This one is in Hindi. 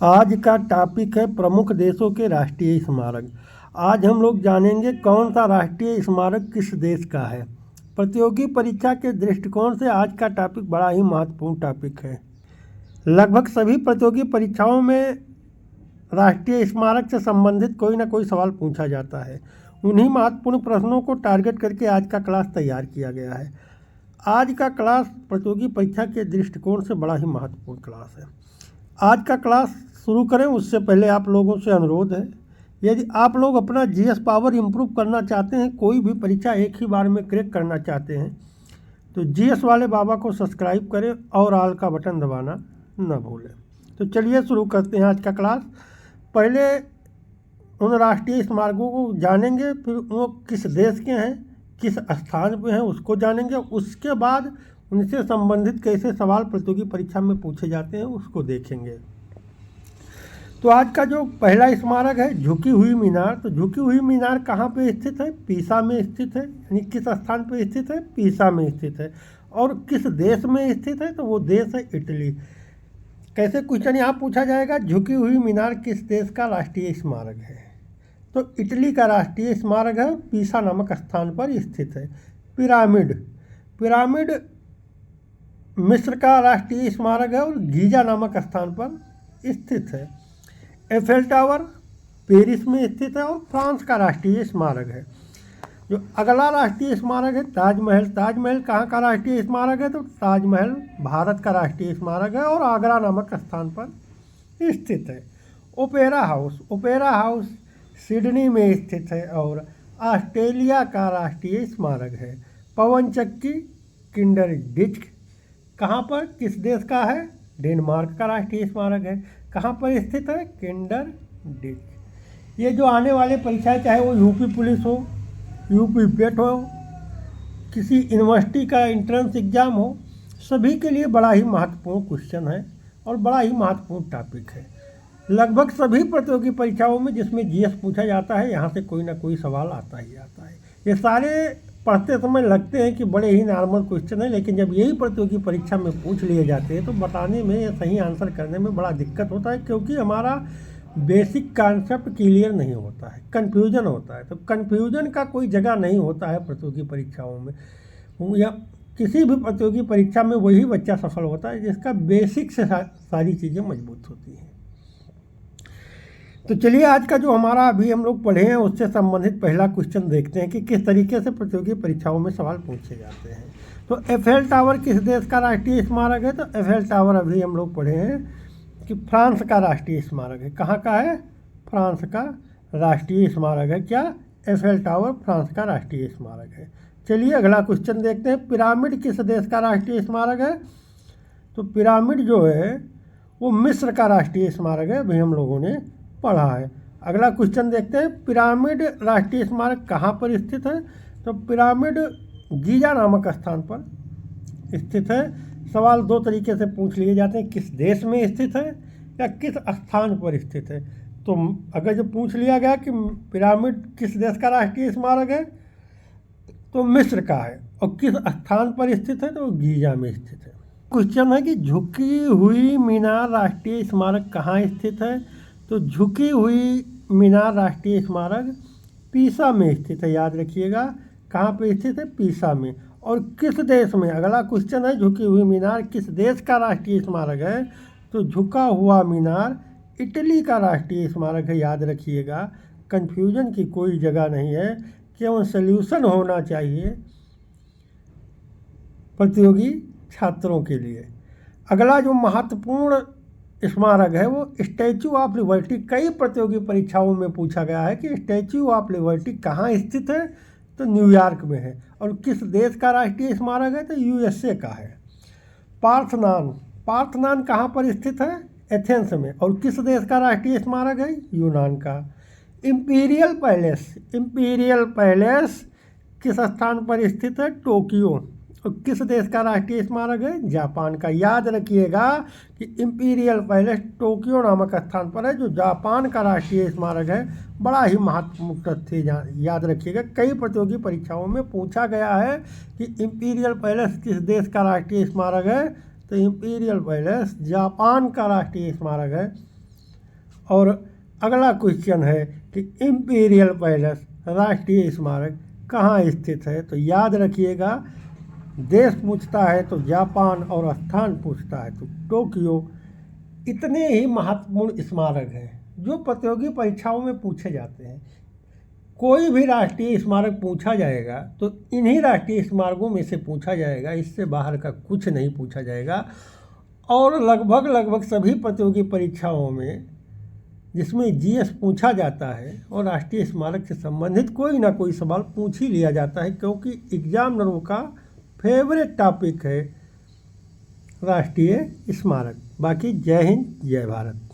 आज का टॉपिक है प्रमुख देशों के राष्ट्रीय स्मारक। आज हम लोग जानेंगे कौन सा राष्ट्रीय स्मारक किस देश का है। प्रतियोगी परीक्षा के दृष्टिकोण से आज का टॉपिक बड़ा ही महत्वपूर्ण टॉपिक है। लगभग सभी प्रतियोगी परीक्षाओं में राष्ट्रीय स्मारक से संबंधित कोई ना कोई सवाल पूछा जाता है। उन्हीं महत्वपूर्ण प्रश्नों को टारगेट करके आज का क्लास तैयार किया गया है। आज का क्लास प्रतियोगी परीक्षा के दृष्टिकोण से बड़ा ही महत्वपूर्ण क्लास है। आज का क्लास शुरू करें उससे पहले आप लोगों से अनुरोध है, यदि आप लोग अपना जीएस पावर इम्प्रूव करना चाहते हैं, कोई भी परीक्षा एक ही बार में क्रैक करना चाहते हैं, तो जीएस वाले बाबा को सब्सक्राइब करें और ऑल का बटन दबाना न भूलें। तो चलिए शुरू करते हैं आज का क्लास। पहले उन राष्ट्रीय स्मारकों को जानेंगे, फिर वो किस देश के हैं, किस स्थान पे हैं उसको जानेंगे। उसके बाद उनसे संबंधित कैसे सवाल प्रतियोगी परीक्षा में पूछे जाते हैं उसको देखेंगे। तो आज का जो पहला स्मारक है झुकी हुई मीनार, तो झुकी हुई मीनार कहाँ पे स्थित है? पीसा में स्थित है। यानी किस स्थान पे स्थित है? पीसा में स्थित है। और किस देश में स्थित है? तो वो देश है इटली। कैसे क्वेश्चन यहाँ पूछा जाएगा, झुकी हुई मीनार किस देश का राष्ट्रीय स्मारक है? तो इटली का राष्ट्रीय स्मारक है, पीसा नामक स्थान पर स्थित है। पिरामिड, पिरामिड मिस्र का राष्ट्रीय स्मारक है और गीजा नामक स्थान पर स्थित है। एफेल टावर पेरिस में स्थित है और फ्रांस का राष्ट्रीय स्मारक है। जो अगला राष्ट्रीय स्मारक है ताजमहल, ताजमहल कहाँ का राष्ट्रीय स्मारक है? तो ताजमहल भारत का राष्ट्रीय स्मारक है और आगरा नामक स्थान पर स्थित है। Opera house, opera house Sydney में स्थित है और ऑस्ट्रेलिया का राष्ट्रीय स्मारक है। पवन चक्की किंडर डिच कहाँ पर, किस देश का है? डेनमार्क का राष्ट्रीय स्मारक है। कहाँ पर स्थित है? Kinder ditch. ये जो आने वाले परीक्षाएं, चाहे वो यूपी पुलिस हो, यूपी पेट हो, किसी यूनिवर्सिटी का एंट्रेंस एग्ज़ाम हो, सभी के लिए बड़ा ही महत्वपूर्ण क्वेश्चन है और बड़ा ही महत्वपूर्ण टॉपिक है। लगभग सभी प्रतियोगी परीक्षाओं में जिसमें जीएस पूछा जाता है, यहाँ से कोई ना कोई सवाल आता ही आता है। ये सारे पढ़ते समय लगते हैं कि बड़े ही नॉर्मल क्वेश्चन है, लेकिन जब यही प्रतियोगी परीक्षा में पूछ लिए जाते हैं तो बताने में या सही आंसर करने में बड़ा दिक्कत होता है, क्योंकि हमारा बेसिक कॉन्सेप्ट क्लियर नहीं होता है, कन्फ्यूजन होता है। तो कन्फ्यूजन का कोई जगह नहीं होता है प्रतियोगी परीक्षाओं में, या किसी भी प्रतियोगी परीक्षा में वही बच्चा सफल होता है जिसका बेसिक से सारी चीज़ें मजबूत होती हैं। तो चलिए आज का जो हमारा अभी हम लोग पढ़े हैं उससे संबंधित पहला क्वेश्चन देखते हैं कि किस तरीके से प्रतियोगी परीक्षाओं में सवाल पूछे जाते हैं। तो एफेल टावर किस देश का राष्ट्रीय स्मारक है? तो एफेल टावर अभी हम लोग पढ़े हैं कि फ्रांस का राष्ट्रीय स्मारक है। कहाँ का है? फ्रांस का राष्ट्रीय स्मारक है। क्या? एफेल टावर फ्रांस का राष्ट्रीय स्मारक है। चलिए अगला क्वेश्चन देखते हैं, पिरामिड किस देश का राष्ट्रीय स्मारक है? तो पिरामिड जो है वो मिस्र का राष्ट्रीय स्मारक है, अभी हम लोगों ने पढ़ा है। अगला क्वेश्चन देखते हैं, पिरामिड राष्ट्रीय स्मारक कहाँ पर स्थित है? तो पिरामिड गीजा नामक स्थान पर स्थित है। सवाल दो तरीके से पूछ लिए जाते हैं, किस देश में स्थित है या किस स्थान पर स्थित है। तो अगर जो पूछ लिया गया कि पिरामिड किस देश का राष्ट्रीय स्मारक है, तो मिस्र का है, और किस स्थान पर स्थित है तो गीजा में स्थित है। क्वेश्चन है कि झुकी हुई मीनार राष्ट्रीय स्मारक कहाँ स्थित है? तो झुकी हुई मीनार राष्ट्रीय स्मारक पीसा में स्थित है, याद रखिएगा। कहाँ पे स्थित है? पीसा में। और किस देश में? अगला क्वेश्चन है, झुकी हुई मीनार किस देश का राष्ट्रीय स्मारक है? तो झुका हुआ मीनार इटली का राष्ट्रीय स्मारक है, याद रखिएगा। कन्फ्यूजन की कोई जगह नहीं है, केवल सल्यूशन होना चाहिए प्रतियोगी छात्रों के लिए। अगला जो महत्वपूर्ण स्मारक है वो स्टैचू ऑफ लिबर्टी। कई प्रतियोगी परीक्षाओं में पूछा गया है कि स्टैचू ऑफ लिबर्टी कहाँ स्थित है? तो न्यूयॉर्क में है। और किस देश का राष्ट्रीय स्मारक है? तो यूएसए का है। पार्थनान, पार्थनान कहाँ पर स्थित है? एथेंस में। और किस देश का राष्ट्रीय स्मारक है? यूनान का। इम्पीरियल पैलेस, इम्पीरियल पैलेस किस स्थान पर स्थित है? टोक्यो। और किस देश का राष्ट्रीय स्मारक है? जापान का। याद रखिएगा कि इम्पीरियल पैलेस टोक्यो नामक स्थान पर है, जो जापान का राष्ट्रीय स्मारक है। बड़ा ही महत्वपूर्ण तथ्य याद रखिएगा, कई प्रतियोगी परीक्षाओं में पूछा गया है कि इम्पीरियल पैलेस किस देश का राष्ट्रीय स्मारक है? तो इम्पीरियल पैलेस जापान का राष्ट्रीय स्मारक है। और अगला क्वेश्चन है कि इम्पीरियल पैलेस राष्ट्रीय स्मारक कहाँ स्थित है? तो याद रखिएगा, देश पूछता है तो जापान और स्थान पूछता है तो टोक्यो। इतने ही महत्वपूर्ण स्मारक हैं जो प्रतियोगी परीक्षाओं में पूछे जाते हैं। कोई भी राष्ट्रीय स्मारक पूछा जाएगा तो इन्हीं राष्ट्रीय स्मारकों में से पूछा जाएगा, इससे बाहर का कुछ नहीं पूछा जाएगा। और लगभग सभी प्रतियोगी परीक्षाओं में जिसमें जीएस पूछा जाता है और राष्ट्रीय स्मारक से संबंधित कोई ना कोई सवाल पूछ ही लिया जाता है, क्योंकि एग्जामिनरों का फेवरेट टॉपिक है राष्ट्रीय स्मारक। बाकी जय हिंद, जय भारत।